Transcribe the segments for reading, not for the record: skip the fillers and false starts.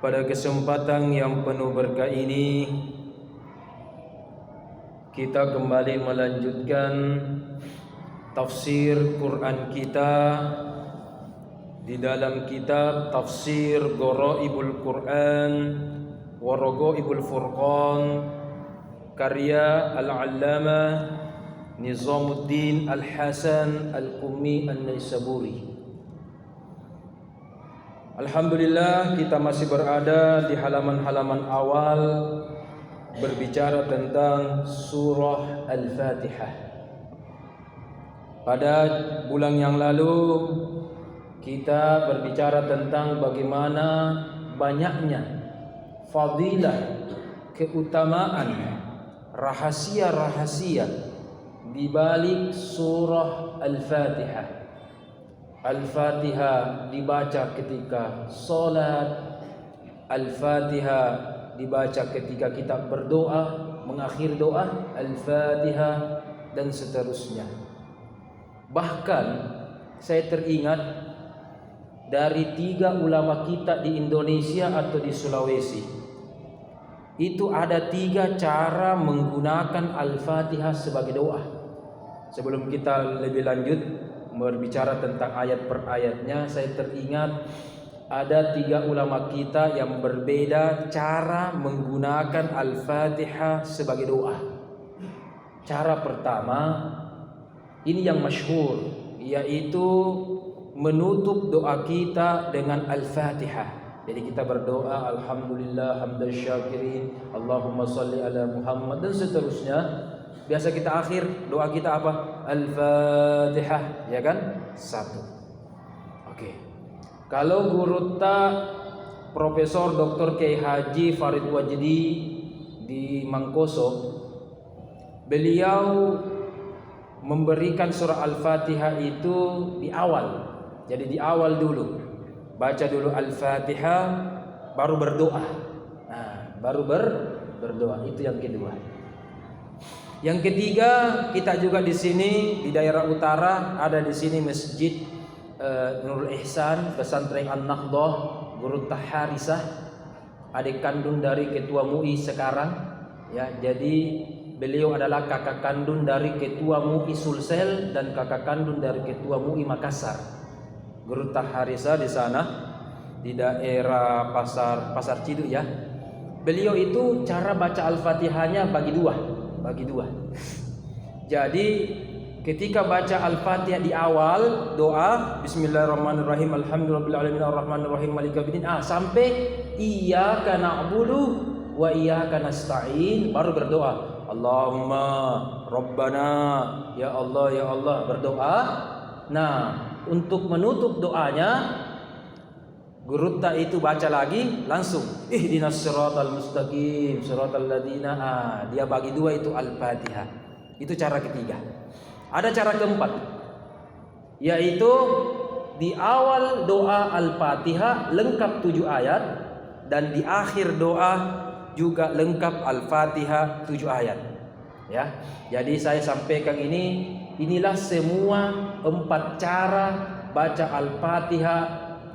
Pada kesempatan yang penuh berkah ini, kita kembali melanjutkan tafsir Quran kita di dalam kitab Tafsir Gharaibul Quran wa Raghaibul Furqan karya Al-Allamah Nizamuddin Al-Hasan Al-Qummi An-Naisaburi. Alhamdulillah, kita masih berada di halaman-halaman awal berbicara tentang surah Al-Fatihah. Pada bulan yang lalu kita berbicara tentang bagaimana banyaknya fadilah, keutamaan, rahasia-rahasia di balik surah Al-Fatihah. Al-Fatihah dibaca ketika sholat, Al-Fatihah dibaca ketika kita berdoa, mengakhir doa, Al-Fatihah, dan seterusnya. Bahkan saya teringat dari 3 ulama kita di Indonesia atau di Sulawesi, itu ada 3 cara menggunakan Al-Fatihah sebagai doa. Sebelum kita lebih lanjut berbicara tentang ayat per ayatnya, saya teringat ada 3 ulama kita yang berbeda cara menggunakan Al-Fatihah sebagai doa. Cara pertama, ini yang masyhur, yaitu menutup doa kita dengan Al-Fatihah. Jadi kita berdoa, Alhamdulillah hamdan syakirin, Allahumma salli ala Muhammad, dan seterusnya. Biasa kita akhir doa kita apa? Al-Fatihah, ya kan? 1. Oke. Kalau guru Profesor Dr. Kiai Haji Farid Wajdi di Mangkoso, beliau memberikan surah Al-Fatihah itu di awal. Jadi di awal dulu. Baca dulu Al-Fatihah, baru berdoa. Nah, baru berdoa. Itu yang kedua. Yang ketiga, kita juga di sini di daerah utara ada di sini Masjid Nurul Ihsan, Pesantren An-Nahdhah, Guru Taharisah, adik kandung dari Ketua MUI sekarang. Ya, jadi beliau adalah kakak kandung dari Ketua MUI Sulsel dan kakak kandung dari Ketua MUI Makassar. Guru Taharisah di sana di daerah Pasar Ciduk ya. Beliau itu cara baca Al-Fatihahnya bagi dua. Jadi ketika baca Al-Fatihah di awal doa Bismillahirrahmanirrahim, Alhamdulillahirabbil alamin arrahmanirrahim maliki yaumiddin sampai iyyaka na'budu wa iyyaka nasta'in, baru berdoa Allahumma Rabbana, ya Allah berdoa. Nah, untuk menutup doanya guru itu baca lagi langsung ihdinas siratal mustaqim siratal ladzina, dia bagi 2 itu Al-Fatihah. Itu cara ketiga. Ada cara keempat, yaitu di awal doa Al-Fatihah lengkap 7 ayat dan di akhir doa juga lengkap Al-Fatihah 7 ayat. Ya. Jadi saya sampaikan inilah semua 4 cara baca Al-Fatihah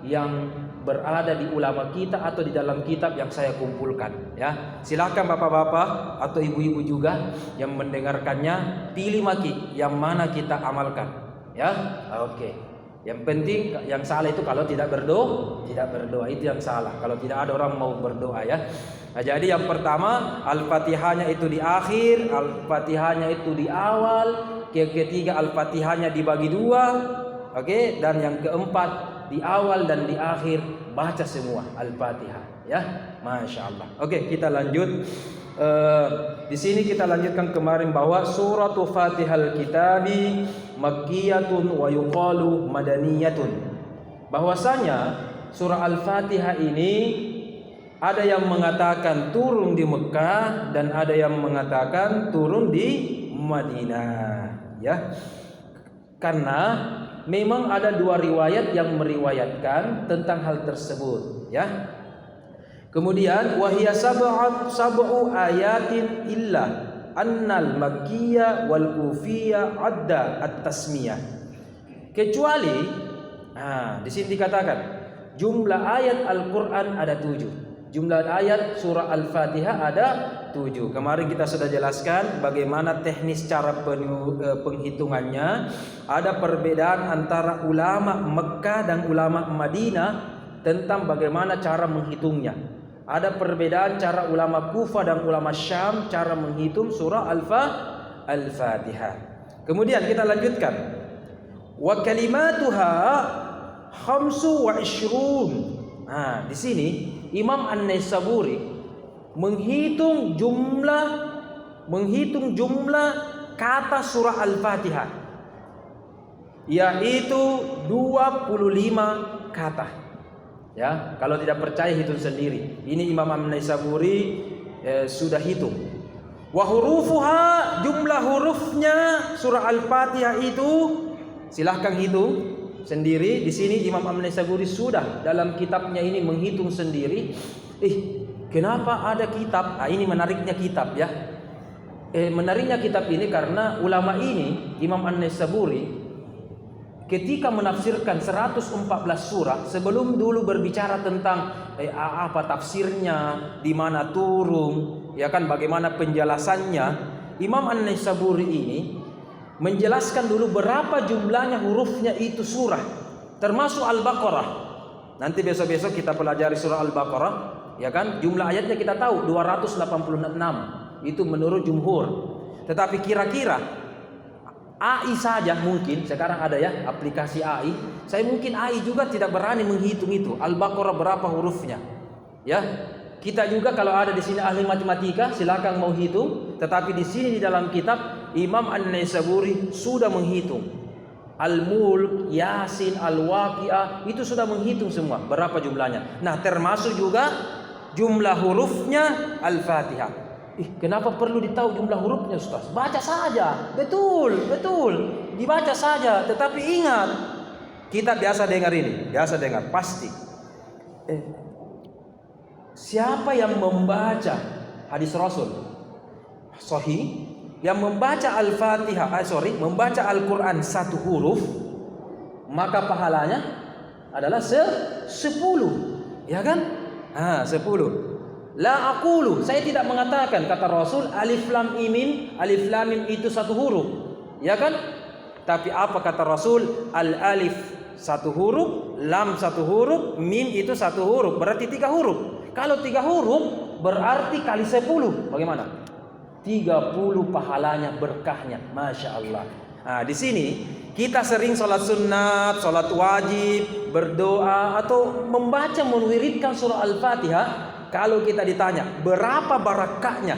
yang berada di ulama kita atau di dalam kitab yang saya kumpulkan. Ya, silakan bapak-bapak atau ibu-ibu juga yang mendengarkannya, pilih maki yang mana kita amalkan. Ya, oke. Yang penting yang salah itu kalau tidak berdoa itu yang salah. Kalau tidak ada orang mau berdoa ya. Nah, jadi yang pertama Al-Fatihahnya itu di akhir, Al-Fatihahnya itu di awal, yang ketiga Al-Fatihahnya dibagi 2, oke, dan yang keempat di awal dan di akhir baca semua Al-Fatihah ya. Masya Allah. Oke, kita lanjut. Di sini kita lanjutkan kemarin bahwa suratu Fatihal Kitabi makkiyatun wa yuqalu madaniyatun. Bahwasanya surah Al-Fatihah ini ada yang mengatakan turun di Mekah dan ada yang mengatakan turun di Madinah ya. Karena memang ada 2 riwayat yang meriwayatkan tentang hal tersebut ya. Kemudian wahiyya sab'u ayatin illa annal makkiyah wal kufiyah adda at-tasmiyah. Kecuali di sini dikatakan jumlah ayat Al-Qur'an ada 7. Jumlah ayat surah Al-Fatihah ada 7. Kemarin kita sudah jelaskan bagaimana teknis cara penghitungannya. Ada perbedaan antara ulama Mekah dan ulama Madinah tentang bagaimana cara menghitungnya. Ada perbedaan cara ulama Kufah dan ulama Syam cara menghitung surah Al-Fatihah. Kemudian kita lanjutkan. Wa kalimatuha 25. Nah, di sini Imam An-Naisaburi menghitung jumlah kata surah Al-Fatihah, yaitu 25 kata. Ya, kalau tidak percaya hitung sendiri. Ini Imam An-Naisaburi sudah hitung. Wa hurufuha, jumlah hurufnya surah Al-Fatihah itu silahkan hitung sendiri. Di sini Imam An-Naisaburi sudah dalam kitabnya ini menghitung sendiri. Kenapa ada kitab? Ini menariknya kitab ya. Menariknya kitab ini karena ulama ini Imam An-Naisaburi ketika menafsirkan 114 surah, sebelum dulu berbicara tentang apa tafsirnya, di mana turun, ya kan, bagaimana penjelasannya, Imam An-Naisaburi ini menjelaskan dulu berapa jumlahnya hurufnya itu surah, termasuk Al-Baqarah. Nanti besok-besok kita pelajari surah Al-Baqarah, ya kan? Jumlah ayatnya kita tahu 286. Itu menurut jumhur. Tetapi kira-kira AI saja mungkin sekarang ada ya aplikasi AI. Saya mungkin AI juga tidak berani menghitung itu Al-Baqarah berapa hurufnya. Ya. Kita juga kalau ada di sini ahli matematika silakan mau hitung, tetapi di sini di dalam kitab Imam An-Naisaburi sudah menghitung. Al-Mulk, Yasin, Al-Waqiah itu sudah menghitung semua berapa jumlahnya. Nah, termasuk juga jumlah hurufnya Al-Fatihah. Kenapa perlu ditahu jumlah hurufnya, Ustaz? Baca saja. Betul. Dibaca saja, tetapi ingat, kita biasa dengar ini, pasti. Siapa yang membaca hadis Rasul sahih, yang membaca Al-Fatihah, membaca Al-Quran satu huruf, maka pahalanya adalah 10, ya kan? 10. La aqulu, saya tidak mengatakan, kata Rasul, alif lam mim itu satu huruf, ya kan? Tapi apa kata Rasul? Al alif satu huruf, lam satu huruf, mim itu satu huruf, berarti 3 huruf. Kalau 3 huruf berarti kali 10, bagaimana? 30 pahalanya, berkahnya, masya Allah. Nah, di sini kita sering sholat sunat, sholat wajib, berdoa atau membaca menwiridkan surah Al-Fatihah. Kalau kita ditanya berapa barakahnya,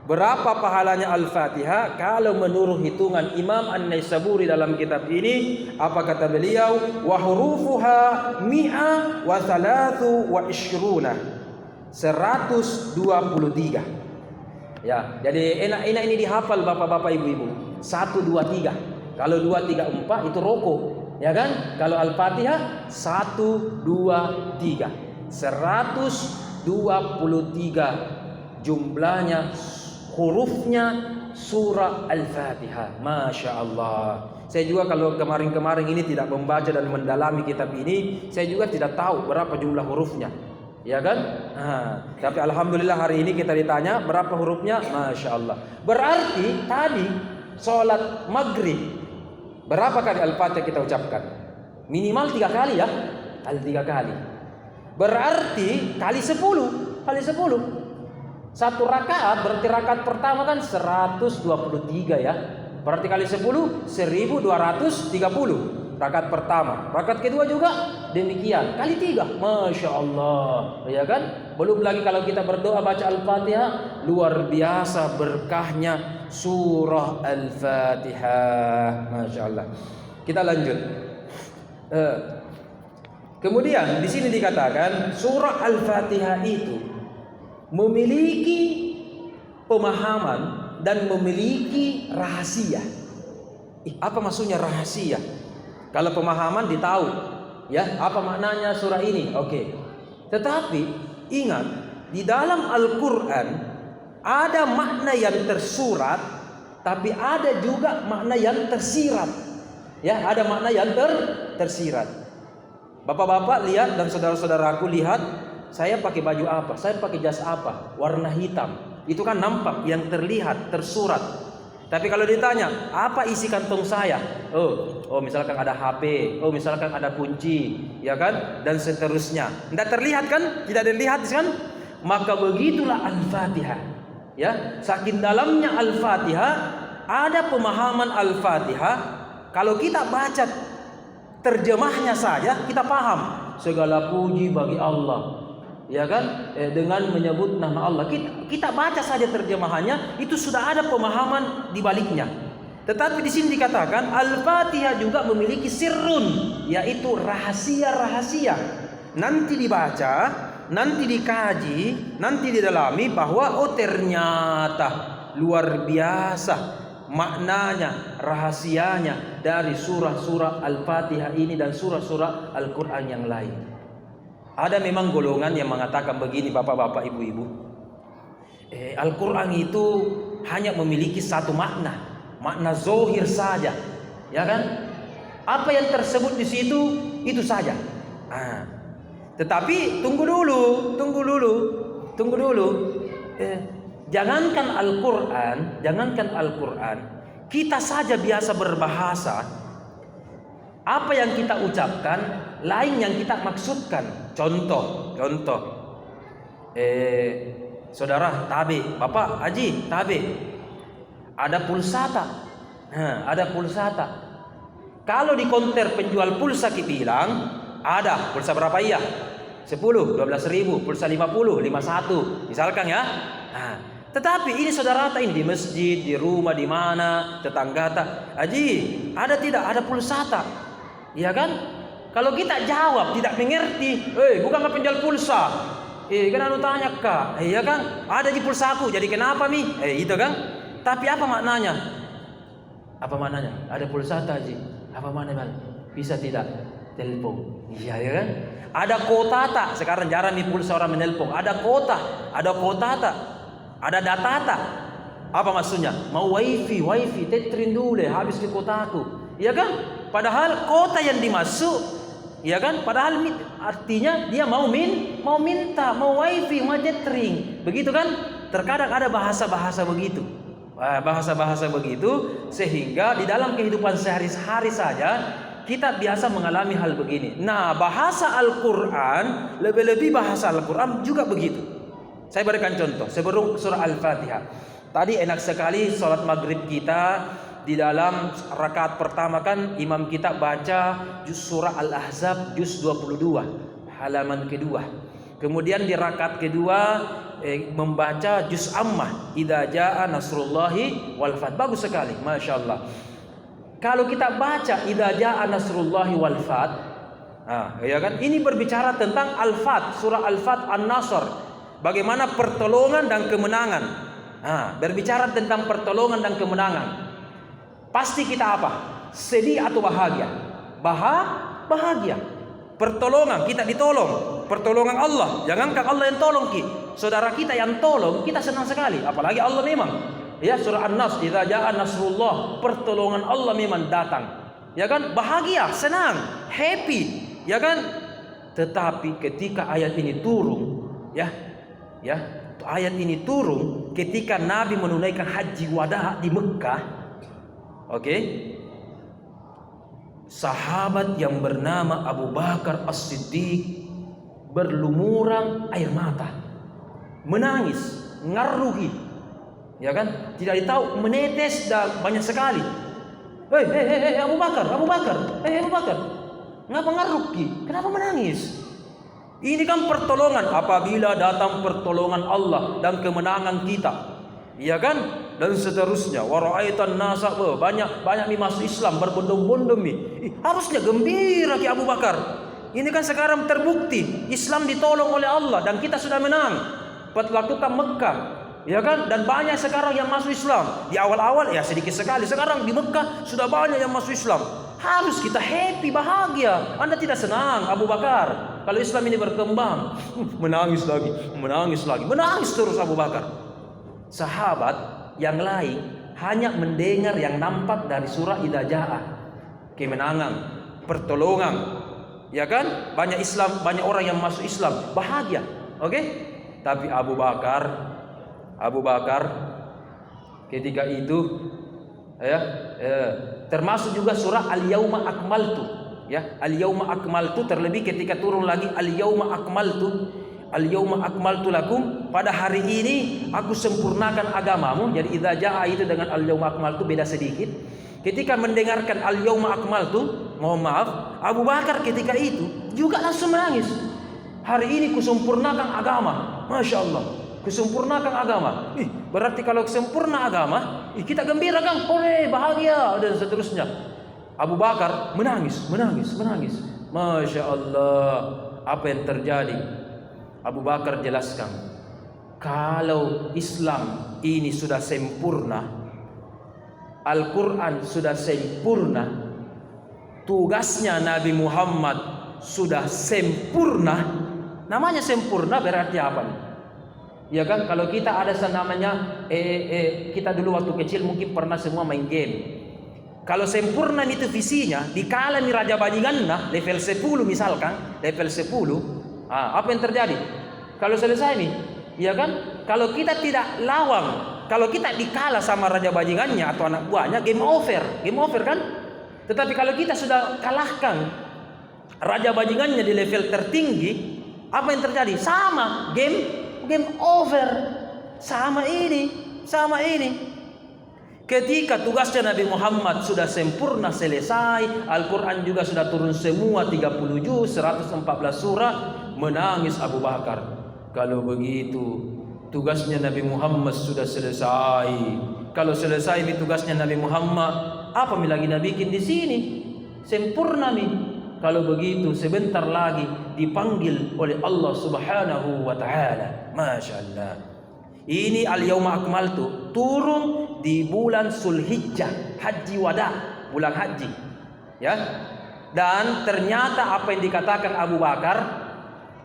berapa pahalanya Al-Fatihah, kalau menurut hitungan Imam An-Naisaburi dalam kitab ini, apa kata beliau? Wa hurufuha 123. Ya, jadi enak ini dihafal bapak-bapak ibu-ibu. 1 2 3. Kalau 2 3 4 itu rokok, ya kan? Kalau Al-Fatihah 1 2 3. 123 jumlahnya, hurufnya surah Al-Fatihah. Masya Allah. Saya juga kalau kemarin-kemarin ini tidak membaca dan mendalami kitab ini, saya juga tidak tahu berapa jumlah hurufnya, ya kan? Tapi alhamdulillah hari ini kita ditanya berapa hurufnya, masya Allah. Berarti tadi sholat maghrib berapa kali Al-Fatihah kita ucapkan? Minimal 3 kali ya, 3 kali. Berarti kali 10. Satu rakaat berarti rakaat pertama kan 123 ya. Berarti kali 10 1230 rakaat pertama. Rakaat kedua juga demikian, kali 3. Masya Allah, ya kan? Belum lagi kalau kita berdoa baca Al-Fatihah, luar biasa berkahnya surah Al-Fatihah. Masya Allah. Kita lanjut. Kemudian di sini dikatakan surah Al-Fatihah itu memiliki pemahaman dan memiliki rahasia. Apa maksudnya rahasia? Kalau pemahaman ditahu, ya, apa maknanya surah ini? Oke. Tetapi ingat, di dalam Al-Qur'an ada makna yang tersurat, tapi ada juga makna yang tersirat. Ya, ada makna yang tersirat. Bapak-bapak lihat dan saudara-saudaraku lihat, saya pakai baju apa, saya pakai jas apa, warna hitam. Itu kan nampak, yang terlihat, tersurat. Tapi kalau ditanya, apa isi kantong saya? Oh misalkan ada HP, oh misalkan ada kunci, ya kan? Dan seterusnya. Tidak terlihat kan? Tidak terlihat kan? Maka begitulah Al-Fatihah. Ya, saking dalamnya Al-Fatihah, ada pemahaman Al-Fatihah. Kalau kita baca terjemahnya saja, kita paham. Segala puji bagi Allah, ya kan, dengan menyebut nama Allah. Kita baca saja terjemahannya, itu sudah ada pemahaman di baliknya. Tetapi di sini dikatakan Al-Fatihah juga memiliki sirrun, yaitu rahasia-rahasia. Nanti dibaca, nanti dikaji, nanti didalami bahwa oh ternyata luar biasa maknanya, rahasianya dari surah-surah Al-Fatihah ini dan surah-surah Al-Quran yang lain. Ada memang golongan yang mengatakan begini, bapak-bapak, ibu-ibu, Al-Quran itu hanya memiliki satu makna, makna zohir saja, ya kan? Apa yang tersebut di situ itu saja. Tetapi tunggu dulu. Jangankan Al-Quran, kita saja biasa berbahasa. Apa yang kita ucapkan, lain yang kita maksudkan. Contoh. Saudara tabe, Bapak Haji tabe. Ada pulsata. Kalau di konter penjual pulsa kita bilang, ada pulsa berapa iya? 10, 12 ribu, pulsa 50, 51, misalkan ya. Tetapi ini saudara ini di masjid, di rumah, di mana, tetangga Haji, ada tidak? Ada pulsata, ya kan? Kalau kita jawab tidak mengerti, bukan penjual pulsa, kan anu tanya kak, ya kan? Ada di pulsaku, jadi kenapa mi? Itu kan? Tapi apa maknanya? Ada pulsata Haji, apa maknanya? Bisa tidak? Telepon, iya ya kan? Ada kotata, sekarang jarang nih pulsa orang menelpon. Ada kotata, ada datata. Apa maksudnya? Mau wifi, tetrin dulu, habis di kotaku, ya kan? Padahal kota yang dimasuk, ya kan? Padahal artinya dia mau minta, mau wifi, mau tetring, begitu kan? Terkadang ada bahasa-bahasa begitu. Sehingga di dalam kehidupan sehari-hari saja kita biasa mengalami hal begini. Nah, bahasa Al-Quran, lebih-lebih bahasa Al-Quran juga begitu. Saya berikan contoh sebelum surah Al-Fatihah. Tadi enak sekali sholat maghrib kita, di dalam rakaat pertama kan imam kita baca juz surah Al-Ahzab juz 22 halaman kedua. Kemudian di rakaat kedua membaca juz Ammah idza jaa nasrullahi wal fath. Bagus sekali, Masya Allah. Kalau kita baca idza jaa nasrullahi wal fath, ya kan? Ini berbicara tentang Al-Fath, surah Al-Fath An-Nasr. Bagaimana pertolongan dan kemenangan. Berbicara tentang pertolongan dan kemenangan. Pasti kita apa? Sedih atau bahagia? Bahagia. Pertolongan, kita ditolong. Pertolongan Allah. Jangankan Allah yang tolong kita, saudara kita yang tolong, kita senang sekali. Apalagi Allah memang. Ya, surah An-Nas, idza jaa nasrullah, pertolongan Allah memang datang. Ya kan? Bahagia, senang, happy, ya kan? Tetapi ketika ayat ini turun, ayat ini turun ketika Nabi menunaikan haji wada di Mekah. Sahabat yang bernama Abu Bakar As-Siddiq berlumuran air mata, menangis, ngaruhi, ya kan? Tidak tahu menetes dan banyak sekali. Abu Bakar, ngapa ngaruhi? Kenapa menangis? Ini kan pertolongan. Apabila datang pertolongan Allah dan kemenangan kita, ya kan? Dan seterusnya. Wa ra'aitan nasa, banyak masuk Islam berbondong-bondong harusnya gembira ki Abu Bakar. Ini kan sekarang terbukti Islam ditolong oleh Allah dan kita sudah menang. Waktu ke Mekah, ya kan? Dan banyak sekarang yang masuk Islam. Di awal-awal ya sedikit sekali. Sekarang di Mekah sudah banyak yang masuk Islam. Harus kita happy, bahagia. Anda tidak senang Abu Bakar kalau Islam ini berkembang? Menangis terus Abu Bakar. Sahabat yang lain hanya mendengar yang nampak dari surah idza jaa, kemenangan, pertolongan, ya kan? Banyak orang yang masuk Islam, bahagia. Oke? Tapi Abu Bakar ketika itu termasuk juga surah Al-Yauma Akmaltu, ya, Al-Yauma Akmaltu, terlebih ketika turun lagi Al-Yauma Akmaltu lakum, pada hari ini aku sempurnakan agamamu. Jadi idza jaa itu dengan Al-Yauma Akmaltu beda sedikit. Ketika mendengarkan Al-Yauma Akmaltu, mohon maaf, Abu Bakar ketika itu juga langsung menangis. Hari ini kusempurnakan agama, Masya Allah, kusempurnakan agama. Berarti kalau sempurna agama, kita gembira kan, oleh bahagia dan seterusnya. Abu Bakar menangis. Masya Allah, apa yang terjadi? Abu Bakar jelaskan, kalau Islam ini sudah sempurna, Al-Quran sudah sempurna, tugasnya Nabi Muhammad sudah sempurna. Namanya sempurna berarti apa nih? Ya kan, kalau kita ada namanya kita dulu waktu kecil mungkin pernah semua main game. Kalau sempurna itu visinya dikala nih Raja Bajinganna level 10 misalkan, level 10, apa yang terjadi? Kalau selesai nih, ya kan? Kalau kita tidak lawan, kalau kita dikala sama Raja Bajingannya atau anak buahnya, game over kan? Tetapi kalau kita sudah kalahkan Raja Bajingannya di level tertinggi, apa yang terjadi? Sama game over. Sama ini. Ketika tugasnya Nabi Muhammad sudah sempurna selesai, Al-Quran juga sudah turun semua 30 juz, 114 surah, menangis Abu Bakar. Kalau begitu tugasnya Nabi Muhammad sudah selesai. Kalau selesai ini tugasnya Nabi Muhammad, apa lagi Nabi bikin di sini? Sempurna nih. Kalau begitu sebentar lagi dipanggil oleh Allah Subhanahu wa taala. Masya Allah. Ini Al-Yauma Akmaltu turun di bulan Zulhijjah, Haji Wada, bulan haji. Ya. Dan ternyata apa yang dikatakan Abu Bakar,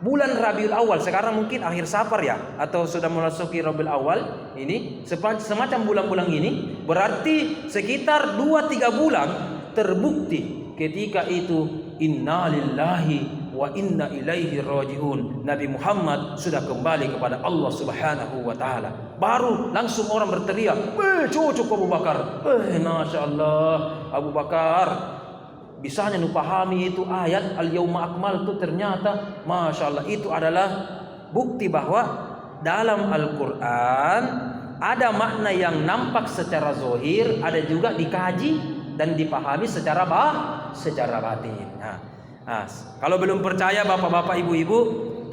bulan Rabiul Awal, sekarang mungkin akhir Safar ya, atau sudah memasuki Rabiul Awal, ini semacam bulan-bulan ini, berarti sekitar 2-3 bulan terbukti ketika itu inna lillahi wa inna ilaihi rajiun. Nabi Muhammad sudah kembali kepada Allah Subhanahu wa taala. Baru langsung orang berteriak, cocok Abu Bakar. Masya Allah, Abu Bakar bisanya nu pahami itu ayat Al-Yauma Akmaltu, ternyata Masya Allah itu adalah bukti bahwa dalam Al-Quran ada makna yang nampak secara zahir, ada juga dikaji dan dipahami secara batin. Nah, kalau belum percaya bapak-bapak, ibu-ibu,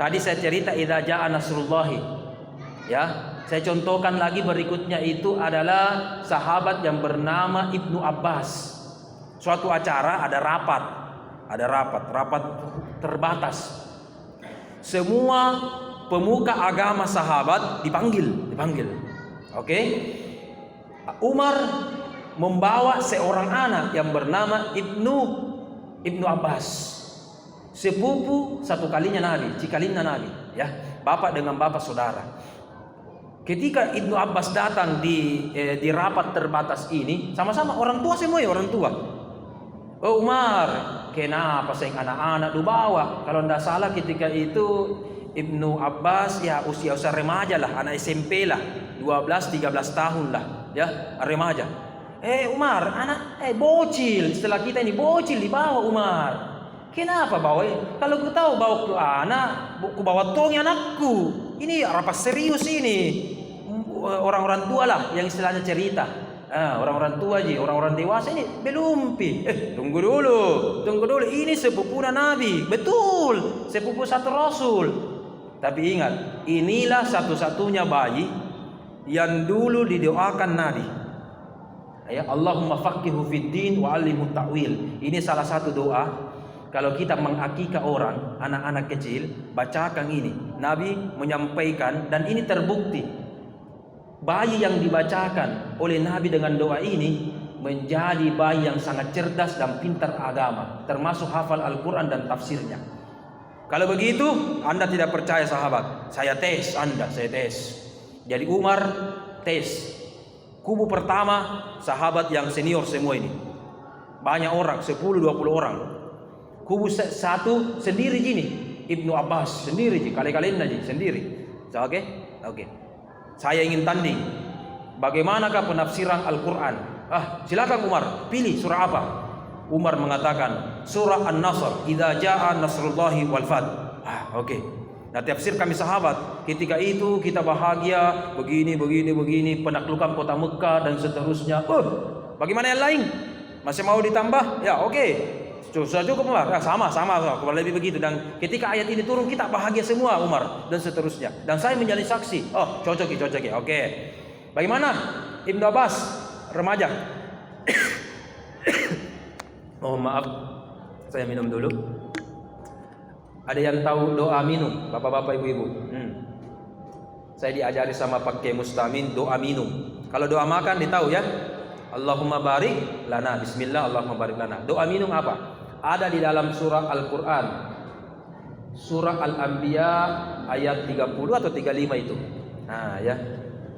tadi saya cerita idza jaa nasrullahi. Ya, saya contohkan lagi berikutnya itu adalah sahabat yang bernama Ibnu Abbas. Suatu acara ada rapat terbatas. Semua pemuka agama sahabat dipanggil. Oke? Umar membawa seorang anak yang bernama Ibnu Abbas, sepupu satu kalinya Nabi, cikalina Nabi, ya, bapak dengan bapak saudara. Ketika Ibnu Abbas datang di rapat terbatas ini, sama-sama orang tua semua, orang tua. Oh Umar, kenapa sayang anak-anak lu bawa? Kalau tidak salah ketika itu Ibnu Abbas ya usia remaja lah, anak SMP lah, 12-13 tahun lah, ya, remaja. Umar, anak bocil, setelah kita ini bocil dibawa Umar. Kenapa bawa? Kalau ku tahu bawa ke anak, ku bawa tong anakku. Ini rapat serius ini. Orang-orang tua lah yang istilahnya cerita. Orang-orang tua aja, orang-orang dewasa ini belum pi. Tunggu dulu. Ini sepupu Nabi, betul, sepupu satu Rasul. Tapi ingat, inilah satu-satunya bayi yang dulu didoakan Nabi. Ya, Allahumma faqihu fid din wa 'allimhu ta'wil. Ini salah satu doa kalau kita mengakikah orang, anak-anak kecil, bacakan ini. Nabi menyampaikan dan ini terbukti. Bayi yang dibacakan oleh Nabi dengan doa ini menjadi bayi yang sangat cerdas dan pintar agama, termasuk hafal Al-Quran dan tafsirnya. Kalau begitu, Anda tidak percaya sahabat, saya tes Anda, saya tes. Jadi Umar tes. Kubu pertama sahabat yang senior semua ini, banyak orang, 10-20 orang. Kubu satu sendiri gini, Ibnu Abbas sendiri kali-kaliin aja sendiri. Oke. Saya ingin tanding. Bagaimanakah penafsiran Al-Quran? Silakan Umar, pilih surah apa? Umar mengatakan surah An-Nasr, idza jaa nasrullahi wal fath. Oke. Nah, tafsir kami sahabat, ketika itu kita bahagia, begini, penaklukan kota Mekah dan seterusnya. Bagaimana yang lain? Masih mau ditambah? Ya, oke. Sudah cukup Umar. Sama, kurang lebih begitu. Dan ketika ayat ini turun, kita bahagia semua Umar dan seterusnya. Dan saya menjadi saksi. Cocok. Oke. Bagaimana Ibnu Abbas remaja? Mohon maaf, saya minum dulu. Ada yang tahu doa minum, bapak-bapak, ibu-ibu? Saya diajari sama Pak Kiai Mustamin doa minum. Kalau doa makan ditahu ya. Allahumma barik lana, bismillah, Allahumma barik lana. Doa minum apa? Ada di dalam surah Al-Quran, surah Al-Anbiya ayat 30 atau 35 itu.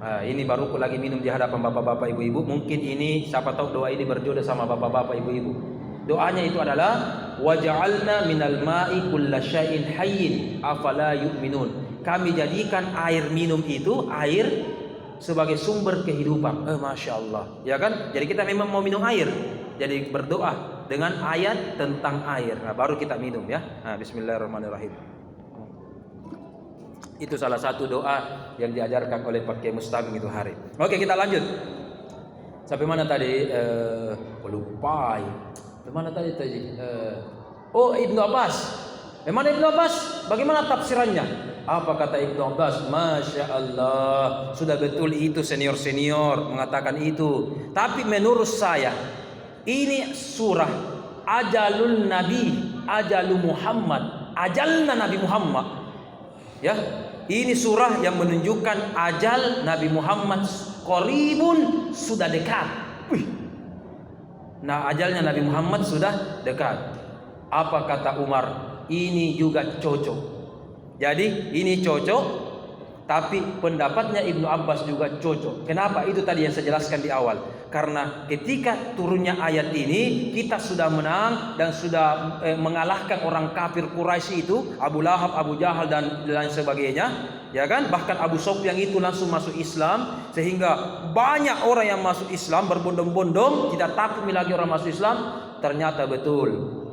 Ini baru aku lagi minum di hadapan bapak-bapak, ibu-ibu. Mungkin ini siapa tahu doa ini berjodoh sama bapak-bapak, ibu-ibu. Doanya itu adalah waja'alna minal ma'i kulla syai'in hayyin afala yu'minun. Kami jadikan air minum itu air sebagai sumber kehidupan. Masya Allah, ya kan? Jadi kita memang mau minum air. Jadi berdoa dengan ayat tentang air. Baru kita minum ya. Bismillahirrahmanirrahim. Itu salah satu doa yang diajarkan oleh Pak Kiai Mustamim itu hari. Oke, kita lanjut. Sampai mana tadi? Lupa. Bagaimana tadi? Ibnu Abbas. Bagaimana Ibnu Abbas? Bagaimana tafsirannya? Apa kata Ibnu Abbas? Masya Allah, sudah betul itu senior mengatakan itu. Tapi menurut saya ini surah ajalul Nabi, ajalu Muhammad, ajalna Nabi Muhammad. Ya, ini surah yang menunjukkan ajal Nabi Muhammad qaribun, sudah dekat. Nah, ajalnya Nabi Muhammad sudah dekat. Apa kata Umar? Ini juga cocok. Jadi ini cocok, tapi pendapatnya Ibnu Abbas juga cocok. Kenapa? Itu tadi yang saya jelaskan di awal. Karena ketika turunnya ayat ini, kita sudah menang dan sudah mengalahkan orang kafir Quraisy itu, Abu Lahab, Abu Jahal dan lain sebagainya, ya kan? Bahkan Abu Sufyan itu langsung masuk Islam, sehingga banyak orang yang masuk Islam berbondong-bondong, tidak takut lagi orang masuk Islam. Ternyata betul.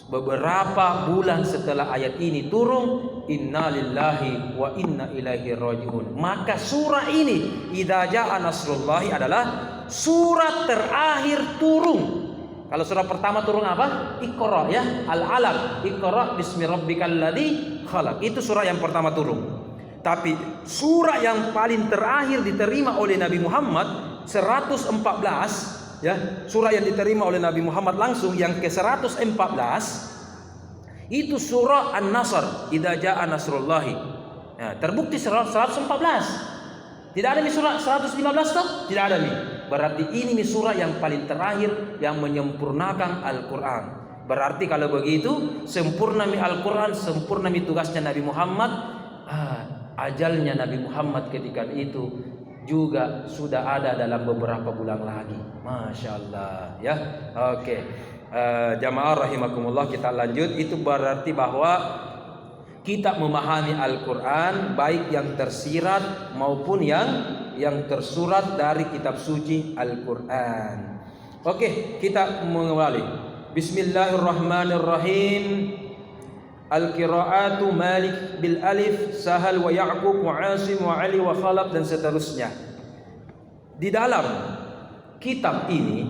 Beberapa bulan setelah ayat ini turun, innalillahi wa inna ilaihi rajiun. Maka surah ini, idza jaa nasrullahi, adalah surat terakhir turun. Kalau surah pertama turun apa? Iqra, ya, Al-Alaq, Iqra bismi rabbikal ladzi khalaq. Itu surah yang pertama turun. Tapi surah yang paling terakhir diterima oleh Nabi Muhammad 114, ya, surah yang diterima oleh Nabi Muhammad langsung yang ke-114 itu surah An-Nasr, idza jaa nasrullahi. Terbukti 114. Tidak ada di surah 115 toh? Tidak ada nih. Berarti ini surah yang paling terakhir yang menyempurnakan Al-Quran. Berarti kalau begitu sempurna Al-Quran, sempurna tugasnya Nabi Muhammad. Ajalnya Nabi Muhammad ketika itu juga sudah ada dalam beberapa bulan lagi. Masya Allah, ya. Oke. Jamaah rahimakumullah, kita lanjut. Itu berarti bahwa kita memahami Al-Quran, baik yang tersirat maupun yang tersurat dari kitab suci Al-Quran. Oke, kita mengawali. Bismillahirrahmanirrahim. Al-qiraatu Malik bil alif, Sahal wa Ya'qub wa Asim wa Ali wa Khalaf dan seterusnya. Di dalam kitab ini,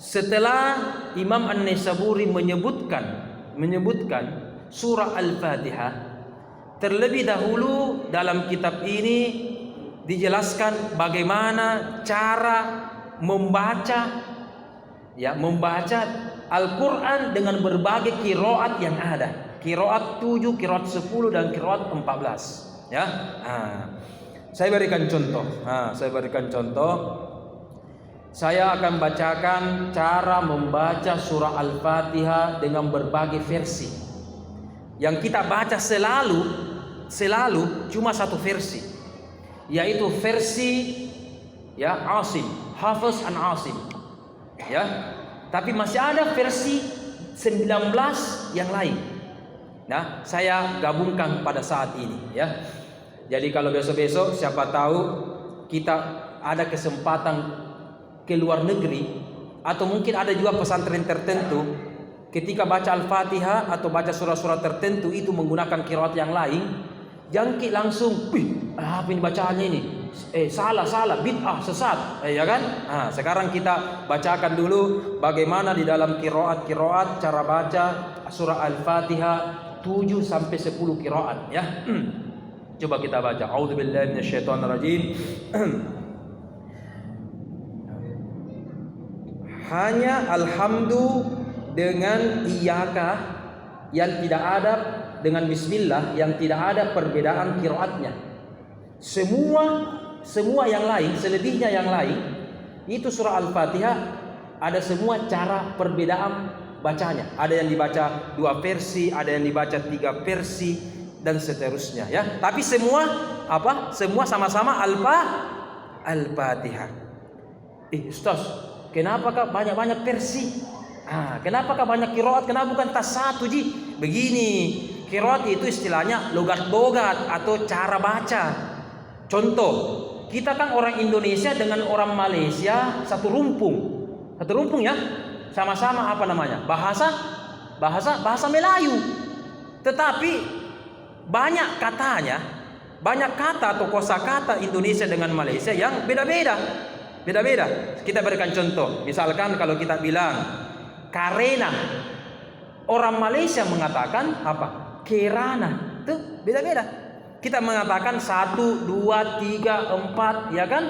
setelah Imam An-Naisaburi menyebutkan surah Al-Fatihah, terlebih dahulu dalam kitab ini dijelaskan bagaimana cara membaca Al-Quran dengan berbagai qiraat yang ada. Qiraat 7, qiraat 10 dan qiraat 14, ya. Saya berikan contoh. Saya akan bacakan cara membaca surah Al-Fatihah dengan berbagai versi. Yang kita baca selalu cuma satu versi, yaitu versi Asim, Hafiz an Asim, ya. Tapi masih ada versi 19 yang lain. Nah, saya gabungkan pada saat ini ya. Jadi kalau besok-besok siapa tahu kita ada kesempatan ke luar negeri, atau mungkin ada juga pesantren tertentu, ketika baca Al-Fatihah atau baca surah-surah tertentu itu menggunakan qiraat yang lain, jangkit langsung, apa ini bacaannya ini? Salah, bid'ah, sesat, ya kan? Nah, sekarang kita bacakan dulu bagaimana di dalam qiraat cara baca surah Al-Fatihah 7 sampai 10 qiraat ya. Coba kita baca. A'udzubillahi minasyaitonirrajim. Hanya alhamdu dengan iyaka yang tidak ada, dengan bismillah yang tidak ada perbedaan qiraatnya. Semua yang lain, selebihnya yang lain itu surah Al-Fatihah ada semua cara perbedaan bacanya. Ada yang dibaca 2 versi, ada yang dibaca 3 versi dan seterusnya ya. Tapi semua apa? Semua sama-sama Al-Fatihah. Ustaz, kenapakah banyak-banyak versi? Kenapakah banyak qiraat? Kenapa bukan tas satu ji? Begini, qiraat itu istilahnya logat-logat atau cara baca. Contoh, kita kan orang Indonesia dengan orang Malaysia satu rumpung ya, sama-sama apa namanya, bahasa Melayu. Tetapi banyak kata atau kosakata Indonesia dengan Malaysia yang beda-beda. Kita berikan contoh. Misalkan kalau kita bilang karena, orang Malaysia mengatakan apa? Kerana. Itu beda-beda. Kita mengatakan 1, 2, 3, 4, ya kan?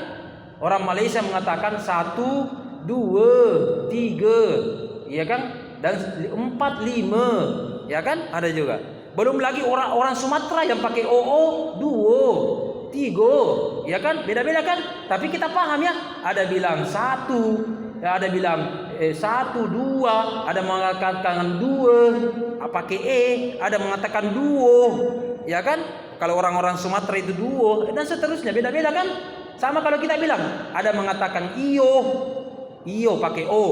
Orang Malaysia mengatakan 1, 2, 3, ya kan? Dan 4, 5, ya kan? Ada juga. Belum lagi orang Sumatera yang pakai OO, 2, 3, ya kan? Beda-beda kan? Tapi kita paham ya. Ada bilang 1, ya ada bilang 1, 2, ada mengatakan 2, pakai ada mengatakan 2, ya kan? Kalau orang-orang Sumatera itu 2 dan seterusnya, beda-beda kan? Sama kalau kita bilang ada mengatakan iyo pakai o,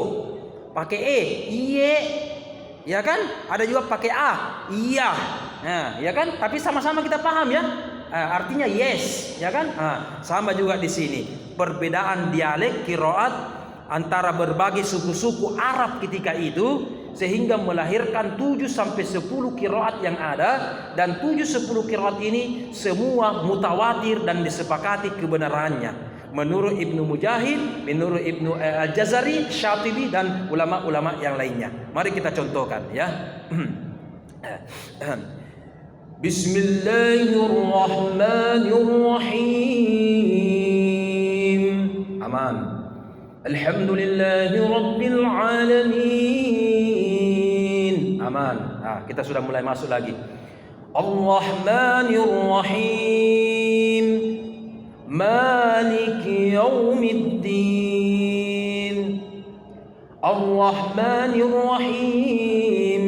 pakai iye, ya kan? Ada juga pakai a, iya, nah, ya kan? Tapi sama-sama kita paham ya, artinya yes, ya kan? Sama juga di sini, perbedaan dialek qiraat antara berbagai suku-suku Arab ketika itu, sehingga melahirkan 7 sampai 10 qiraat yang ada, dan 7-10 qiraat ini semua mutawatir dan disepakati kebenarannya menurut Ibnu Mujahid, menurut Ibnu Al-Jazari, Syatibi dan ulama-ulama yang lainnya. Mari kita contohkan ya. Bismillahirrahmanirrahim. Aman. Alhamdulillahi Rabbil Alamin. Aman. Kita sudah mulai masuk lagi. Ar-Rahmanir Rahim. Maliki Yaumiddin. Ar-Rahmanir Rahim.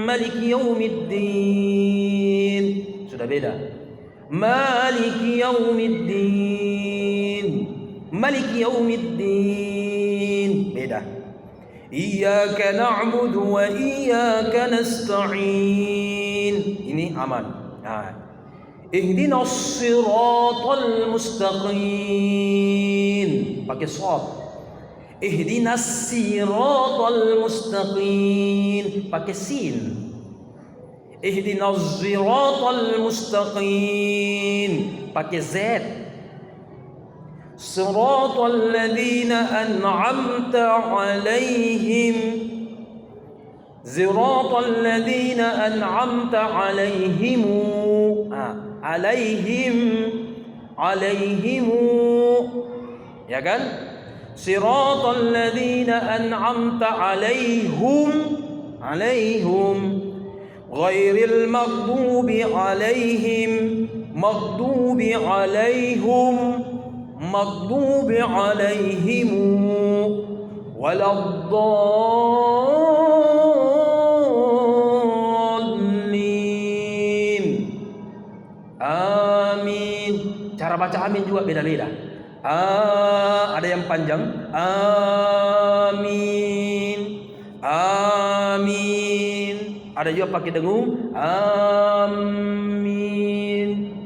Maliki Yaumiddin. Sudah beda. Maliki Yaumiddin. Maliki Yaumiddin. Beda. Iyyaka na'budu wa iyyaka nasta'in. Ini aman. Ihdinas siratal mustaqim. Pakai shad. Ihdinas siratal mustaqim. Pakai sin. Ihdinas siratal mustaqim. Pakai z. Siratal ladzina an'amta 'alaihim. Siratal ladzina an'amta 'alaihim. Alaihim. Ya kan? Siratal ladzina an'amta 'alaihim. Ghairil maghdubi 'alaihim. Maghdubi 'alaihim waladdallin. Amin. Cara baca amin juga beda-beda. Ada yang panjang. Amin. ada juga pakai dengung amin,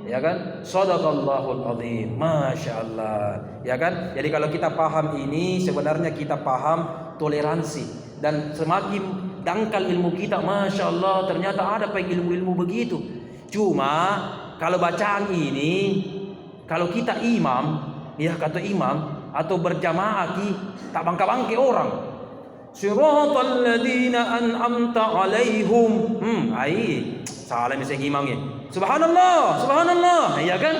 ya kan? Shadaqallahul azim, masya Allah, ya kan? Jadi kalau kita paham ini, sebenarnya kita paham toleransi, dan semakin dangkal ilmu kita, masya Allah, ternyata ada ilmu-ilmu begitu. Cuma kalau bacaan ini, kalau kita imam, ya kata imam atau berjamaah tak bangka-bangke orang. Siratal ladzina an'amta 'alaihim. Salah misalnya imamnya. Subhanallah, subhanallah, ya kan?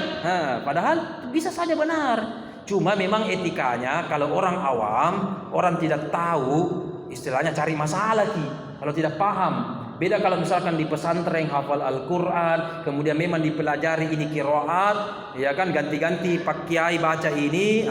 Padahal bisa saja benar. Cuma memang etikanya kalau orang awam, orang tidak tahu, istilahnya cari masalah kalau tidak paham. Beda kalau misalkan di pesantren hafal Al-Quran, kemudian memang dipelajari ini qiraat, ya kan, ganti-ganti Pak Kiai baca ini,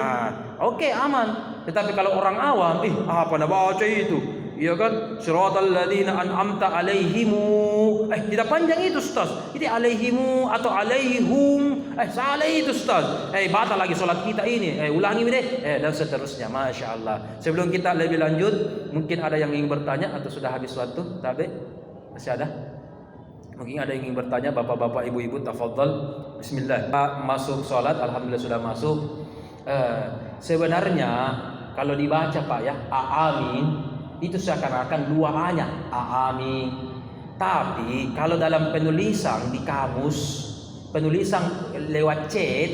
oke, aman. Tetapi kalau orang awam, apa nak baca itu? Ya kan, siratal ladzina an'amta 'alaihimu. Tidak panjang itu, Ustaz. Ini 'alaihimu atau 'alaihum. Salah itu, Ustaz. Batal lagi salat kita ini. Ulangi deh. Dan seterusnya. Masya Allah. Sebelum kita lebih lanjut, mungkin ada yang ingin bertanya atau sudah habis waktu? Tabe? Masih ada? Mungkin ada yang ingin bertanya, bapak-bapak, ibu-ibu, tafadhal. Bismillah. Masuk salat, alhamdulillah sudah masuk. Sebenarnya kalau dibaca Pak ya, amin, itu seakan-akan dua A-nya, amin. Tapi kalau dalam penulisan di kamus, penulisan lewat chat,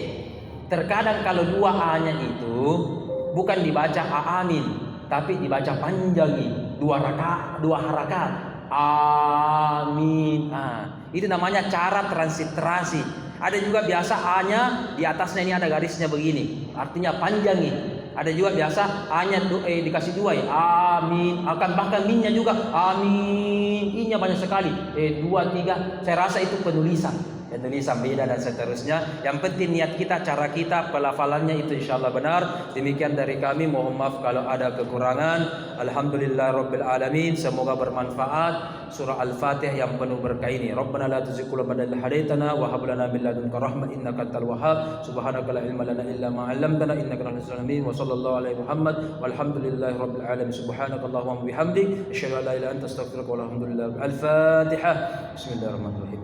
terkadang kalau dua A-nya itu bukan dibaca amin, tapi dibaca panjang, dua harakat. Amin. Itu namanya cara transliterasi. Ada juga biasa A-nya di atasnya ini ada garisnya begini, artinya panjang nih. Ada juga biasa A-nya dikasih dua ya, amin. Bahkan min-nya juga amin. I-nya banyak sekali, 2, 3. Saya rasa itu penulisan beda dan seterusnya. Yang penting niat kita, cara kita, pelafalannya itu insyaallah benar. Demikian dari kami, mohon maaf kalau ada kekurangan. Alhamdulillah rabbil alamin, semoga bermanfaat. Surah Al-Fatihah yang penuh berkah ini. Rabbana la tuzigh qulubana idh hadaitana wa hab lana min ladunka rahmah innaka antal wahhab. Subhanaka la ilma lana illa ma 'allamtana innaka antas samiul alim. Wa sallallahu alaihi Muhammad walhamdulillahi rabbil alamin. Subhanakallahumma wa bihamdik asyhadu an la ilaha illa anta astaghfiruka wa atubu ilaik. Al-Fatihah. Bismillahirrahmanirrahim.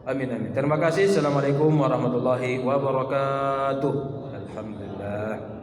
Amin amin. Terima kasih. Assalamualaikum warahmatullahi wabarakatuh. Alhamdulillah.